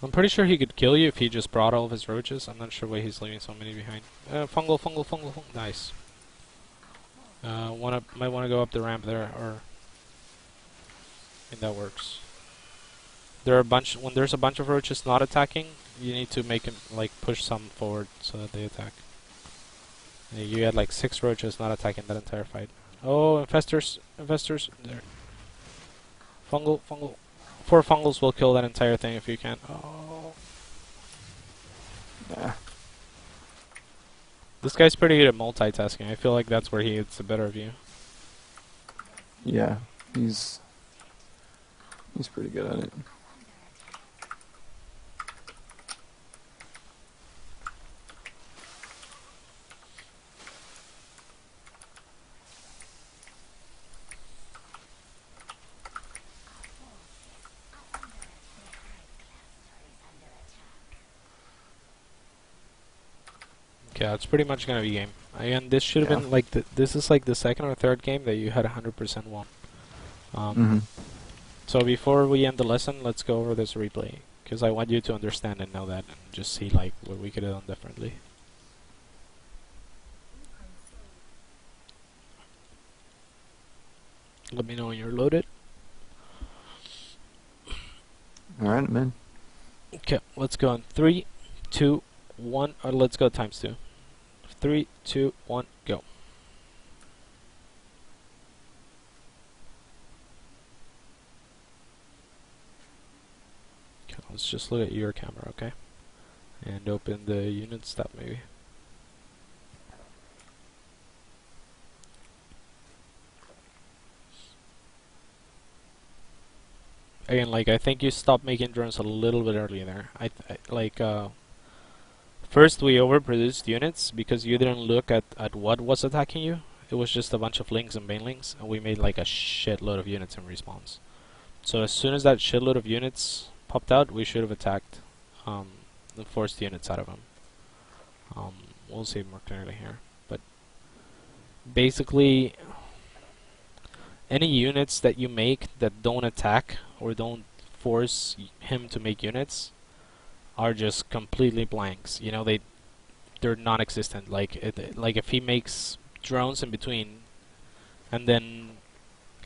I'm pretty sure he could kill you if he just brought all of his roaches. I'm not sure why he's leaving so many behind. Fungal, fungal, fungal, fungal. Nice. Might wanna go up the ramp there, or I think that works. There are a bunch. When there's a bunch of roaches not attacking, you need to make him like push some forward so that they attack. You had like 6 roaches not attacking that entire fight. Oh, infestors, infestors. There. Fungal, fungal. 4 fungals will kill that entire thing if you can. Oh. Yeah. This guy's pretty good at multitasking. I feel like that's where he gets the better of you. Yeah. He's pretty good at it. Okay, that's pretty much gonna be game. Again, this should have Yeah. been like this is like the second or third game that you had 100% won. Mm-hmm. So before we end the lesson, let's go over this replay because I want you to understand and know that, and just see like what we could have done differently. Let me know when you're loaded. Alright, man. Okay, let's go on 3, 2, 1, or let's go times 2. 3, 2, 1, go. Okay, let's just look at your camera, okay? And open the units tab maybe. Again, like I think you stopped making drones a little bit early there. First we overproduced units because you didn't look at what was attacking you. It was just a bunch of lings and banelings, and we made like a shitload of units in response. So as soon as that shitload of units popped out, we should have attacked and forced units out of them. We'll see more clearly here. But basically, any units that you make that don't attack or don't force him to make units are just completely blanks. You know, they're non-existent. Like if he makes drones in between, and then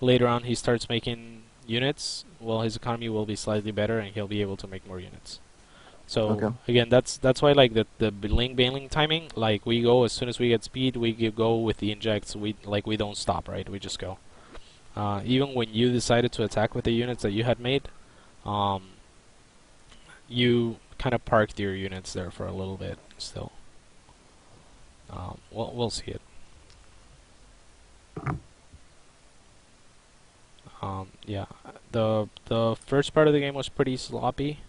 later on he starts making units, well, his economy will be slightly better, and he'll be able to make more units. So Okay. again, that's why like the bailing timing. Like we go as soon as we get speed, we go with the injects. We don't stop, right? We just go. Even when you decided to attack with the units that you had made, um, you kind of parked your units there for a little bit still. We'll see it. Yeah, the first part of the game was pretty sloppy.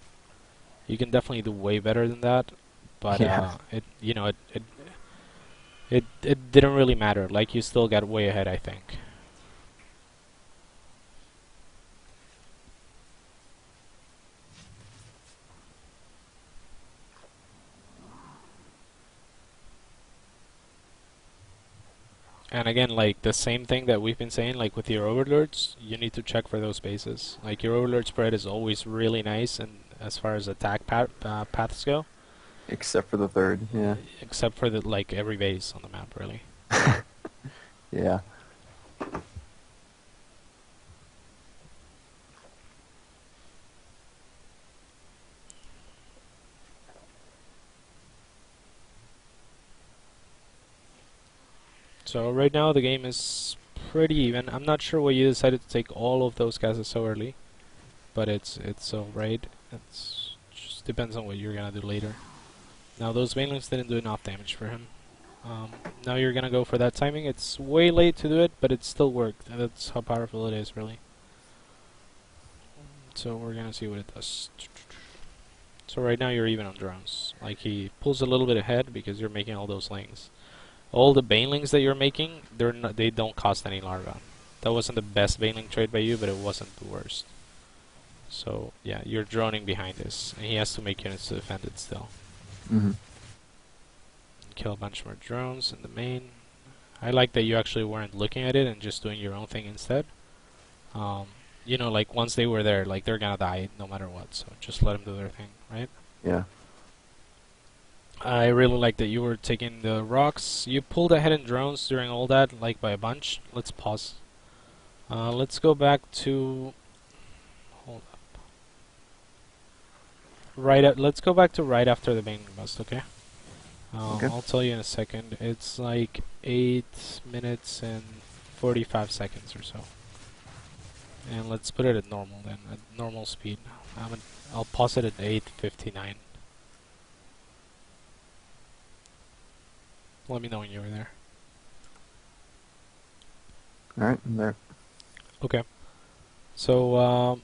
You can definitely do way better than that, but Yeah. it didn't really matter. Like you still got way ahead, I think. And again, like the same thing that we've been saying, like with your overlords, you need to check for those bases. Like your overlord spread is always really nice, and as far as attack paths go, Except for the third, yeah. except for the like every base on the map, really. Yeah. So right now the game is pretty even. I'm not sure why you decided to take all of those guys so early, but it's alright. It just depends on what you're gonna do later. Now those banelings didn't do enough damage for him. Now you're gonna go for that timing. It's way late to do it, but it still worked. And that's how powerful it is, really. So we're gonna see what it does. So right now you're even on drones. Like he pulls a little bit ahead because you're making all those lings. All the banelings that you're making, they don't cost any larva. That wasn't the best baneling trade by you, but it wasn't the worst. So yeah, you're droning behind this, and he has to make units to defend it still. Mm-hmm. Kill a bunch more drones in the main. I like that you actually weren't looking at it and just doing your own thing instead. you know, like once they were there, like they're gonna die no matter what. So just let them do their thing, right? Yeah. I really like that you were taking the rocks. You pulled ahead in drones during all that, like by a bunch. Let's pause. Let's go back to hold up. Let's go back to right after the banging bust, okay? Okay. I'll tell you in a second. It's like 8 minutes and 45 seconds or so. And let's put it at normal then, at normal speed. I'll pause it at 8:59. Let me know when you're there. All right, I'm there. Okay. So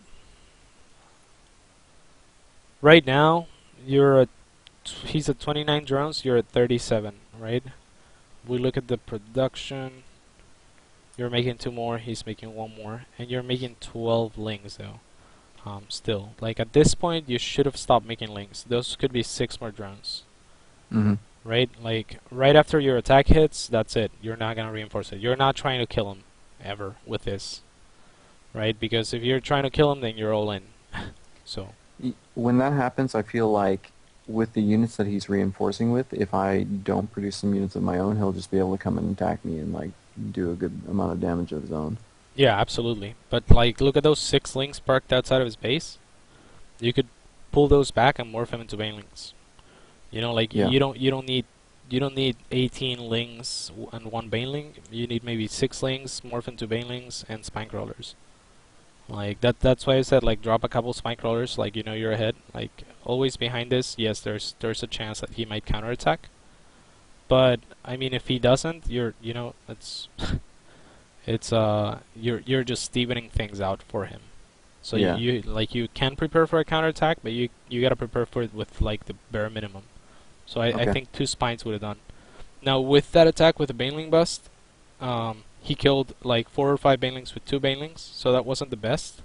right now he's at 29 drones. You're at 37, right? We look at the production. You're making 2 more. He's making 1 more, and you're making 12 lings though. Still, like at this point, you should have stopped making lings. Those could be 6 more drones. Mm-hmm. Right? Like, right after your attack hits, that's it. You're not gonna reinforce it. You're not trying to kill him, ever, with this. Right? Because if you're trying to kill him, then you're all in. So, When that happens, I feel like with the units that he's reinforcing with, if I don't produce some units of my own, he'll just be able to come and attack me and like do a good amount of damage of his own. yeah, absolutely. But, like, look at those 6 lings parked outside of his base. You could pull those back and morph him into banelings. You know, like, Yeah. you don't need 18 lings and 1 baneling. You need maybe 6 lings, morph into banelings, and spine crawlers. Like that's why I said like drop a couple spine crawlers, like you know you're ahead. Like always behind this, yes, there's a chance that he might counterattack. But I mean if he doesn't, you know, you're just stevening things out for him. So Yeah. you like you can prepare for a counterattack, but you gotta prepare for it with like the bare minimum. So I Okay. think 2 spines would have done. Now with that attack with the baneling bust, he killed like 4 or 5 banelings with 2 banelings, so that wasn't the best.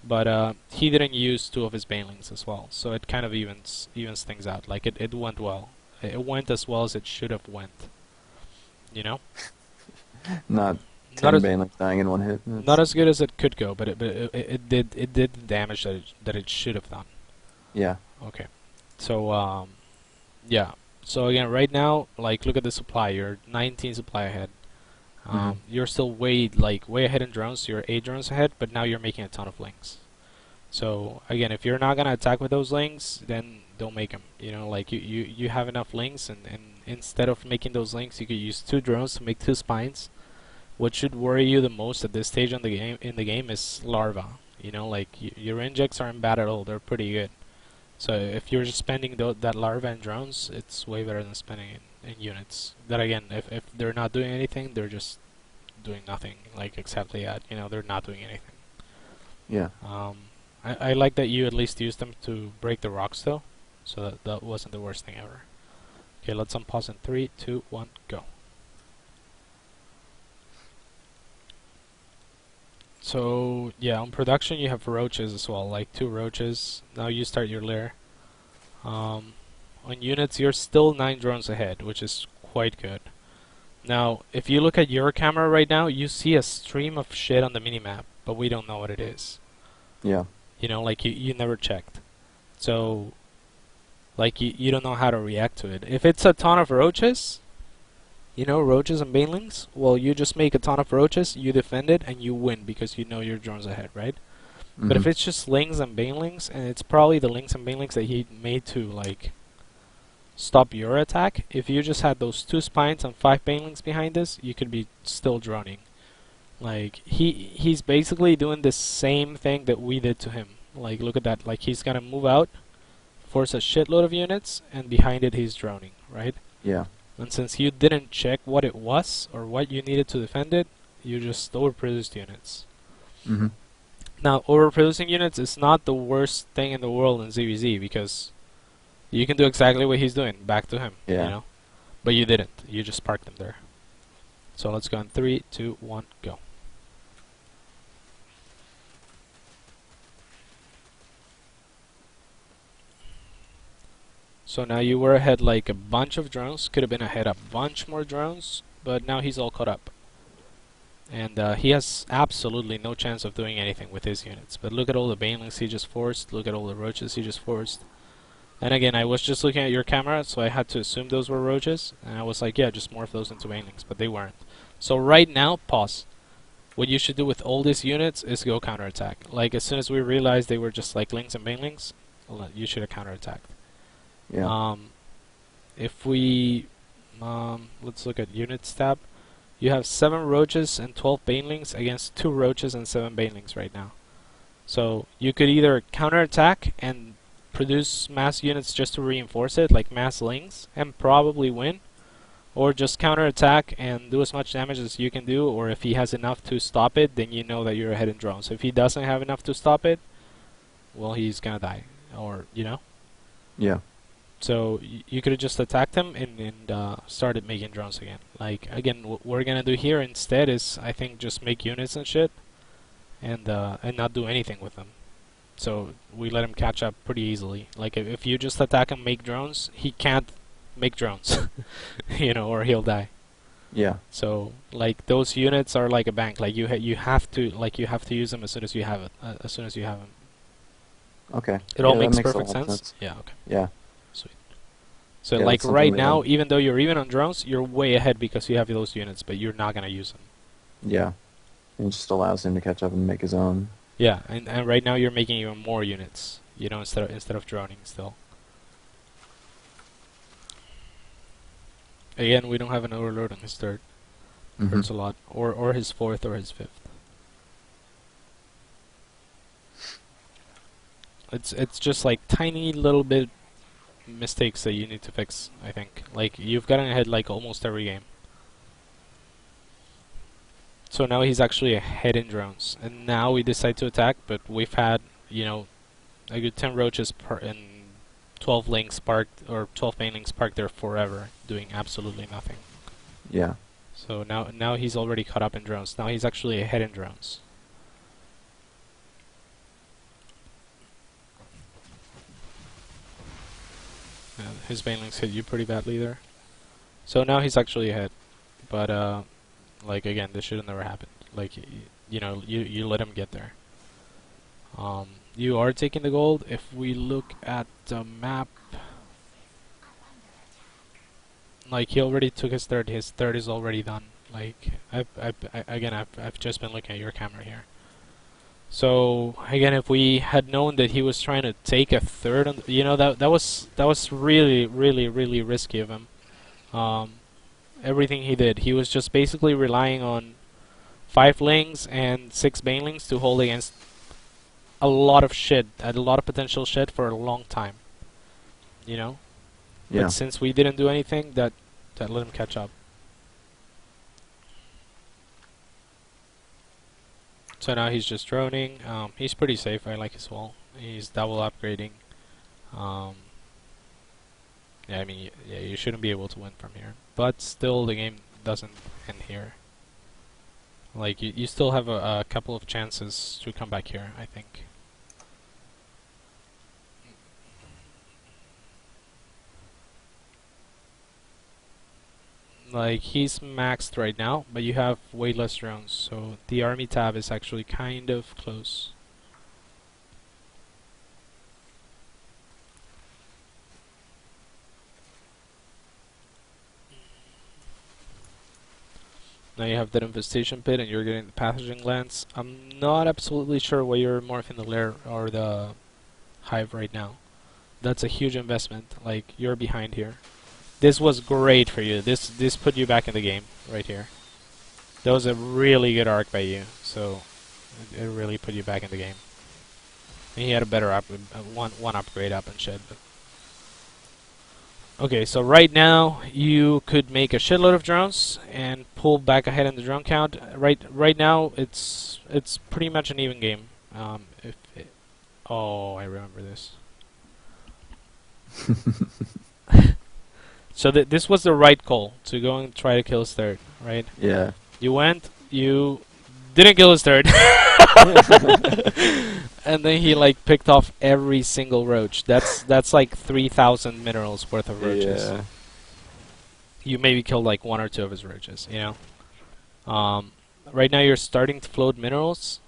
But he didn't use 2 of his banelings as well, so it kind of evens things out. Like it went well. It went as well as it should have went. You know, Not not 10 as Banelings dying in one hit. not as good as it could go, but it did the damage that it should have done. Yeah. Okay, so yeah. So again, right now, like look at the supply. You're 19 supply ahead. Mhm. You're still way ahead in drones. You're 8 drones ahead, but now you're making a ton of lings. So again, if you're not gonna attack with those lings, then don't make them. You know, like you have enough lings, and instead of making those lings, you could use 2 drones to make 2 spines. What should worry you the most at this stage in the game is larva. You know, like your injects aren't bad at all; they're pretty good. So if you're just spending that larva in drones, it's way better than spending it in units. That again, if they're not doing anything, they're just doing nothing. Like except that, you know, they're not doing anything. Yeah. I like that you at least used them to break the rocks though, so that wasn't the worst thing ever. Okay, let's unpause in 3, 2, 1, go. So yeah, on production you have roaches as well, like 2 roaches. Now you start your lair. On units, you're still 9 drones ahead, which is quite good. Now, if you look at your camera right now, you see a stream of shit on the minimap, but we don't know what it is. Yeah. You know, like you never checked. So, like you don't know how to react to it. If it's a ton of roaches, you know, roaches and banelings, well, you just make a ton of roaches, you defend it, and you win because you know your drone's ahead, right? But if Mhm. it's just lings and banelings, and it's probably the lings and banelings that he made to, like, stop your attack, if you just had those 2 spines and 5 banelings behind this, you could be still droning. Like, he's basically doing the same thing that we did to him. Like, look at that. Like, he's gonna move out, force a shitload of units, and behind it he's droning, right? Yeah. And since you didn't check what it was, or what you needed to defend it, you just overproduced units. Mhm. Now, overproducing units is not the worst thing in the world in ZVZ, because you can do exactly what he's doing, back to him, you Yeah. know? But you didn't. You just parked him there. So let's go in 3, 2, 1, go. So now you were ahead like a bunch of drones. Could have been ahead a bunch more drones, but now he's all caught up. And he has absolutely no chance of doing anything with his units. But look at all the banelings he just forced. Look at all the roaches he just forced. And again, I was just looking at your camera, so I had to assume those were roaches. And I was like, yeah, just morph those into banelings. But they weren't. So right now, pause. What you should do with all these units is go counterattack. Like, as soon as we realized they were just like lings and banelings, you should have counterattacked. Yeah. If we... let's look at units tab. You have 7 roaches and 12 banelings against 2 roaches and 7 banelings right now. So you could either counterattack and produce mass units just to reinforce it, like mass lings, and probably win. Or just counterattack and do as much damage as you can do, or if he has enough to stop it, then you know that you're ahead in drones. If he doesn't have enough to stop it, well, he's gonna die. Or, you know? Yeah. So you could have just attacked him and started making drones again. Like, again, what we're gonna do here instead is, I think, just make units and shit, and not do anything with them. So we let him catch up pretty easily. Like, if you just attack him, make drones, he can't make drones, you know, or he'll die. Yeah. So like those units are like a bank. Like you have to use them as soon as you have it. As soon as you have them. Okay. It all Yeah, that makes makes a perfect lot of sense. Yeah. Okay. Yeah. Sweet. So Yeah, like that's right something now, even though you're even on drones, you're way ahead because you have those units, but you're not gonna use them. Yeah. It just allows him to catch up and make his own. Yeah, and right now you're making even more units. You know, instead of droning still. Again, we don't have an overload on his third. Hurts a lot. Or his fourth or his fifth. It's just like tiny little bit mistakes that you need to fix, I think. Like, you've gotten ahead like almost every game. So now he's actually ahead in drones. And now we decide to attack, but we've had, you know, a good 10 roaches and 12 links parked, or 12 main links parked there forever, doing absolutely nothing. Yeah. So now he's already caught up in drones. Now he's actually ahead in drones. His banelings hit you pretty badly there. So now he's actually ahead. But, like, again, this should have never happened. Like, you know, you let him get there. You are taking the gold. If we look at the map, like, he already took his third. His third is already done. Like, I've just been looking at your camera here. So again, if we had known that he was trying to take a third, you know, that was really risky of him. Everything he did, he was just basically relying on 5 lings and 6 banelings to hold against a lot of shit, a lot of potential shit for a long time. You know. Yeah. But since we didn't do anything, that let him catch up. So now he's just droning. He's pretty safe. I like his wall. He's double upgrading. Yeah, I mean, yeah, you shouldn't be able to win from here. But still, the game doesn't end here. Like, you still have a couple of chances to come back here, I think. Like, he's maxed right now, but you have way less drones, so the army tab is actually kind of close. Now you have that infestation pit and you're getting the pathogen glands. I'm not absolutely sure why you're morphing the lair or the hive right now. That's a huge investment. Like, you're behind here. This was great for you. This put you back in the game right here. That was a really good arc by you. So it really put you back in the game. And he had a better one upgrade up and shit. But okay, so right now you could make a shitload of drones and pull back ahead in the drone count. Right now it's pretty much an even game. Oh, I remember this. So this was the right call to go and try to kill his third, right? Yeah. You went, you didn't kill his third. And then he like picked off every single roach. That's like 3,000 minerals worth of roaches. Yeah. You maybe killed like 1 or 2 of his roaches, you know? Right now you're starting to float minerals.